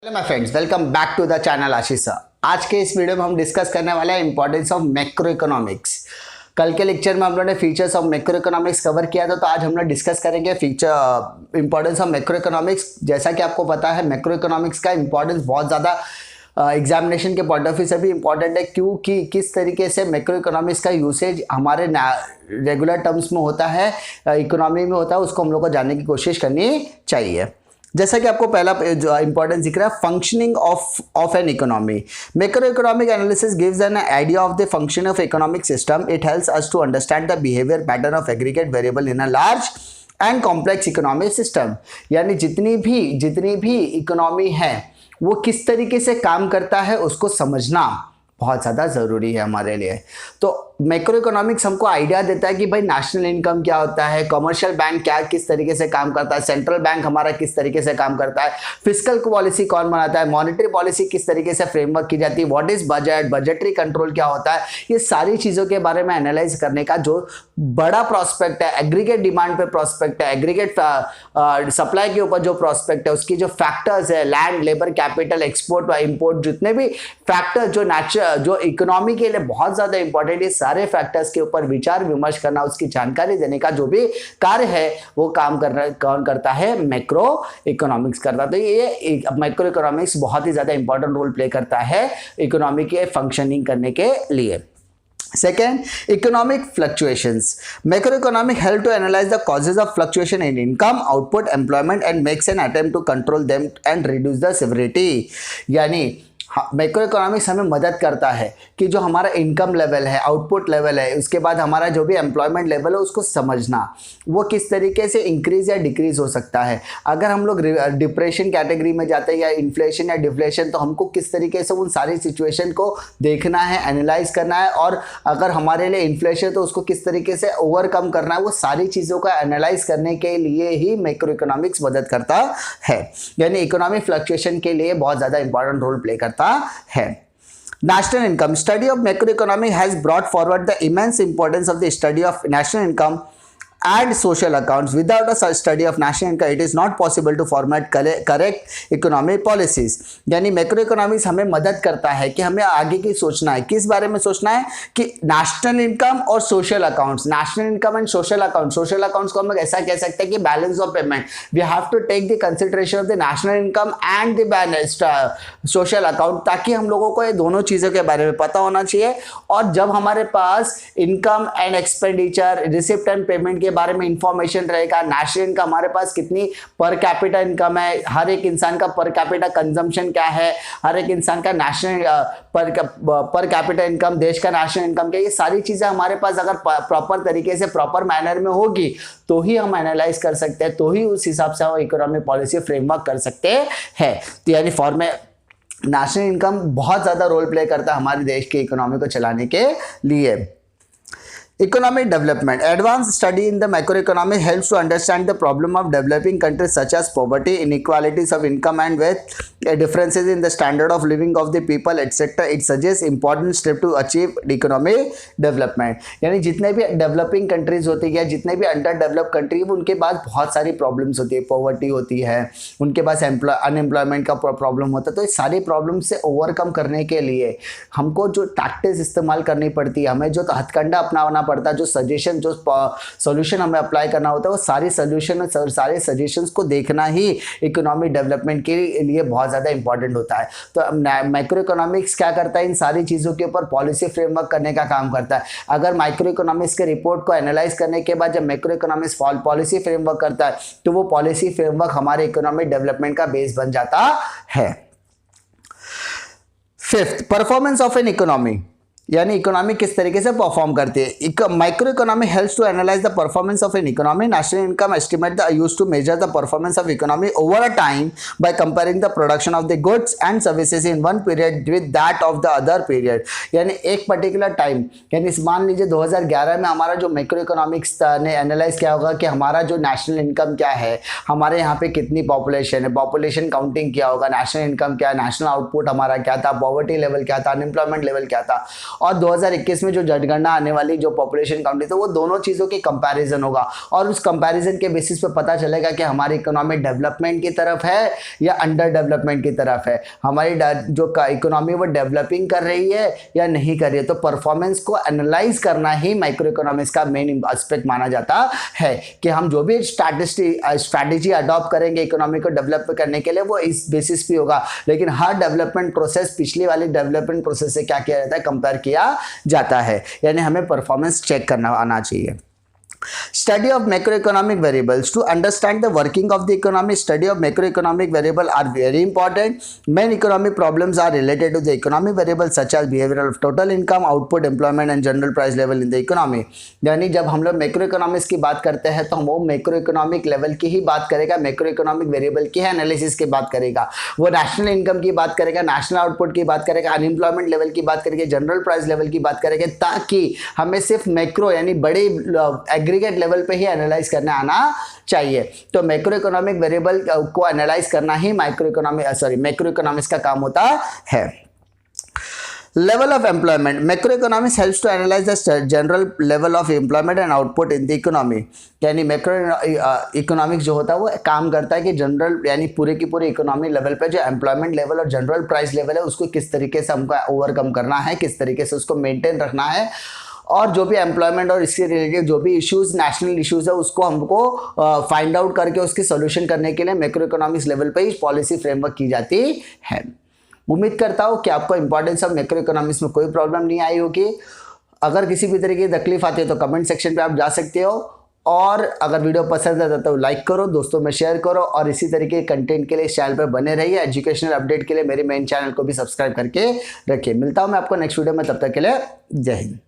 Hello my friends, welcome back to the channel Ashish sir. आज के इस वीडियो में हम डिस्कस करने वाले हैं इंपॉर्टेंस ऑफ मैक्रो इकोनॉमिक्स। कल के लेक्चर में हम लोगों ने features of macro economics cover किया था, तो आज हम लोग डिस्कस करेंगे feature importance of macro economics. जैसा कि आपको पता है, मैक्रो इकोनॉमिक्स का इंपॉर्टेंस बहुत ज़्यादा एग्जामिनेशन के पॉइंट ऑफ व्यू से भी इंपॉर्टेंट है, क्योंकि किस तरीके से मैक्रो इकोनॉमिक्स का यूसेज हमारे रेगुलर टर्म्स में होता है, इकोनॉमी में होता है, उसको हम लोग को जानने की कोशिश करनी चाहिए। जैसा कि आपको पहला जो इंपॉर्टेंस दिख रहा है, functioning of an economy. Macro economic analysis gives an idea of the function of economic system. It helps us to understand the behaviour pattern of aggregate variable in a large and complex economic system. यानी जितनी भी economy है वो किस तरीके से काम करता है उसको समझना बहुत ज़्यादा ज़रूरी है हमारे लिए। तो मैक्रो इकोनॉमिक्स हमको आइडिया देता है कि भाई नेशनल इनकम क्या होता है, कमर्शियल बैंक क्या किस तरीके से काम करता है, सेंट्रल बैंक हमारा किस तरीके से काम करता है, फिस्कल पॉलिसी कौन बनाता है, मॉनेटरी पॉलिसी किस तरीके से फ्रेमवर्क की जाती है, what is budget, budgetary control क्या होता है। ये सारी चीज़ों के बारे में एनालाइज करने का जो बड़ा प्रॉस्पेक्ट है, एग्रीगेट डिमांड पे प्रॉस्पेक्ट है, एग्रीगेट सप्लाई के ऊपर जो प्रॉस्पेक्ट है, उसकी जो फैक्टर्स है, लैंड, लेबर, कैपिटल, एक्सपोर्ट व इम्पोर्ट, जितने भी फैक्टर जो इकोनॉमी के लिए बहुत ज़्यादा इंपॉर्टेंट है, सारे फैक्टर्स के ऊपर विचार विमर्श करना, उसकी जानकारी देने का जो भी कार्य है वो काम करना कौन करता है, मैक्रो इकोनॉमिक्स करता है। तो ये मैक्रो इकोनॉमिक्स बहुत ही ज्यादा इंपॉर्टेंट रोल प्ले करता है इकोनॉमी के फंक्शनिंग करने के लिए। Second, economic fluctuations. Macroeconomic help to analyze the causes of fluctuation in income, output, employment and makes an attempt to control them and reduce the severity. यानी macro economics हमें मदद करता है कि जो हमारा इनकम लेवल है, आउटपुट लेवल है, उसके बाद हमारा जो भी एम्प्लॉयमेंट लेवल है उसको समझना, वो किस तरीके से इंक्रीज या डिक्रीज हो सकता है। अगर हम लोग डिप्रेशन कैटेगरी में जाते हैं या इन्फ्लेशन या डिफ्लेशन, तो हमको किस तरीके से उन सारी सिचुएशन को देखना है, एनालाइज करना है, और अगर हमारे लिए इन्फ्लेशन तो उसको किस तरीके से ओवरकम करना है, वो सारी चीज़ों का एनालाइज करने के लिए ही मैक्रो इकोनॉमिक्स मदद करता है। यानी इकोनॉमिक फ्लक्चुएशन के लिए बहुत ज़्यादा इंपॉर्टेंट रोल प्ले करता है। National income. Study of macroeconomy has brought forward the immense importance of the study of national income and social accounts. Without a study of national income, it is not possible to formulate correct economic policies. यानी macro economics हमें मदद करता है कि हमें आगे की सोचना है, किस बारे में सोचना है कि नेशनल इनकम और social accounts. National income and social accounts को हम ऐसा कह सकते हैं कि balance of payment, we have to take the consideration of the national income and the balance social account, ताकि हम लोगों को ये दोनों चीज़ों के बारे में पता होना चाहिए। और जब हमारे पास income and expenditure, receipt and payment के बारे में इंफॉर्मेशन रहेगा, नेशनल इनकम हमारे पास कितनी पर कैपिटा इनकम है, हर एक इंसान का पर कैपिटा कंजम्पशन क्या है, हर एक इंसान का नेशनल पर कैपिटा इनकम, देश का नेशनल इनकम क्या, ये सारी चीजें हमारे पास अगर प्रॉपर तरीके से, प्रॉपर मैनर में होगी तो ही हम एनालाइज कर सकते हैं, तो ही उस हिसाब से हम इकोनॉमिक पॉलिसी फ्रेमवर्क कर सकते हैं। तो यानी नेशनल इनकम बहुत ज्यादा रोल प्ले करता है हमारे देश के इकोनॉमी को चलाने के लिए। Economic development. Advanced study in the macroeconomy helps to understand the problem of developing countries such as poverty, inequalities of income and wealth, differences in the standard of living of the people, etc. It suggests important step to achieve economic development. यानी जितने भी developing countries होती है, जितने भी under develop country है, उनके पास बहुत सारी प्रॉब्लम्स होती है, पॉवर्टी होती है, उनके पास अनएम्प्लॉयमेंट का प्रॉब्लम होता है। तो इस सारी प्रॉब्लम से ओवरकम करने के लिए हमको जो टैक्टिक्स इस्तेमाल करनी पड़ती है, हमें जो हथकंडा अपनाना पड़ता है, जो सॉल्यूशन हमें अप्लाई करना होता है, वो सारे सजेशंस को देखना ही इकोनॉमिक डेवलपमेंट के लिए बहुत ज़्यादा इंपॉर्टेंट होता है। तो मैक्रो इकोनॉमिक्स क्या करता है, इन सारी चीज़ों के ऊपर पॉलिसी फ्रेमवर्क करने का काम करता है। अगर माइक्रो इकोनॉमिक्स के रिपोर्ट को एनालाइज करने के बाद जब मैक्रो इकोनॉमिक्स पॉलिसी फ्रेमवर्क करता है, तो वो पॉलिसी फ्रेमवर्क हमारे इकोनॉमिक डेवलपमेंट का बेस बन जाता है। Fifth, performance of an economy, यानी इकोनॉमी किस तरीके से परफॉर्म करती है। Micro economy helps to analyse the performance of an economy. National income estimate used to measure the performance of economy over a time by comparing the production of the goods and services in one period with that of the other period. यानी एक particular time, यानी मान लीजिए 2011 में हमारा जो macro economics ने analyse किया होगा कि हमारा जो नेशनल इनकम क्या है, हमारे यहाँ पे कितनी पॉपुलेशन है, पॉपुलेशन काउंटिंग किया होगा, नेशनल इनकम क्या है, नेशनल आउटपुट हमारा क्या था, पॉवर्टी लेवल क्या था, अनएम्प्लॉयमेंट लेवल क्या था, और 2021 में जो जनगणना आने वाली, जो पॉपुलेशन काउंटिंग, तो वो दोनों चीज़ों की कंपैरिजन होगा और उस कंपैरिजन के बेसिस पे पता चलेगा कि हमारी इकोनॉमी डेवलपमेंट की तरफ है या अंडर डेवलपमेंट की तरफ है, हमारी जो इकोनॉमी वो डेवलपिंग कर रही है या नहीं कर रही है। तो परफॉर्मेंस को एनालाइज करना ही माइक्रो इकोनॉमिक्स का मेन एस्पेक्ट माना जाता है कि हम जो भी स्ट्रैटेजी अडॉप्ट करेंगे इकोनॉमी को डेवलप करने के लिए वो इस बेसिस पे होगा। लेकिन हर डेवलपमेंट प्रोसेस पिछली वाली डेवलपमेंट प्रोसेस से क्या किया जाता है, कंपेयर किया जाता है, यानी हमें परफॉर्मेंस चेक करना आना चाहिए। Study of macroeconomic variables. To understand the working of the economy, study of macroeconomic variables are very important. Main economic problems are related to the economic variables such as behavior of total income, output, employment and general price level in the economy. यानी जब हम लोग macro economics की बात करते हैं तो हम वो मैक्रो इकोनॉमिक लेवल की ही बात करेगा, मैक्रो इकोनॉमिक वेरिएबल की है एनालिसिस की बात करेगा, वो नेशनल इनकम की बात करेगा, नेशनल आउटपुट की बात करेगा, अनएम्प्लॉयमेंट लेवल की बात करेंगे, जनरल प्राइस लेवल की बात करेंगे, ताकि हमें सिर्फ मैक्रो यानी बड़े एग्रीगेट लेवल पे ही एनालाइज करने आना चाहिए। तो मैक्रो इकोनॉमिक वेरिएबल को एनालाइज करना ही मैक्रो इकोनॉमिक्स का काम होता है। Level of employment. Macroeconomics helps to analyze the general level of employment and output in the economy. यानी मैक्रो इकोनॉमिक्स जो होता है वो काम करता है कि जनरल यानी पूरे की पूरी इकोनॉमी लेवल पे जो एम्प्लॉयमेंट लेवल और जनरल प्राइस लेवल है उसको किस तरीके से हमको ओवरकम करना है, किस तरीके से उसको मेंटेन रखना है, और जो भी एम्प्लॉयमेंट और इससे रिलेटेड जो भी इश्यूज नेशनल इश्यूज है उसको हमको फाइंड आउट करके उसकी सोल्यूशन करने के लिए मैक्रो इकोनॉमिक्स लेवल पे ही पॉलिसी फ्रेमवर्क की जाती है। उम्मीद करता हूँ कि आपको इंपॉर्टेंस ऑफ मैक्रो इकोनॉमिक्स में कोई प्रॉब्लम नहीं आई होगी। अगर किसी भी तरीके की तकलीफ आती है तो कमेंट सेक्शन पे आप जा सकते हो, और अगर वीडियो पसंद आता तो लाइक करो, दोस्तों में शेयर करो, और इसी तरीके के कंटेंट के लिए इस चैनल पर बने रहिए। एजुकेशनल अपडेट के लिए मेरे मेन चैनल को भी सब्सक्राइब करके रखिए। मिलता हूँ मैं आपको नेक्स्ट वीडियो में, तब तक के लिए जय हिंद।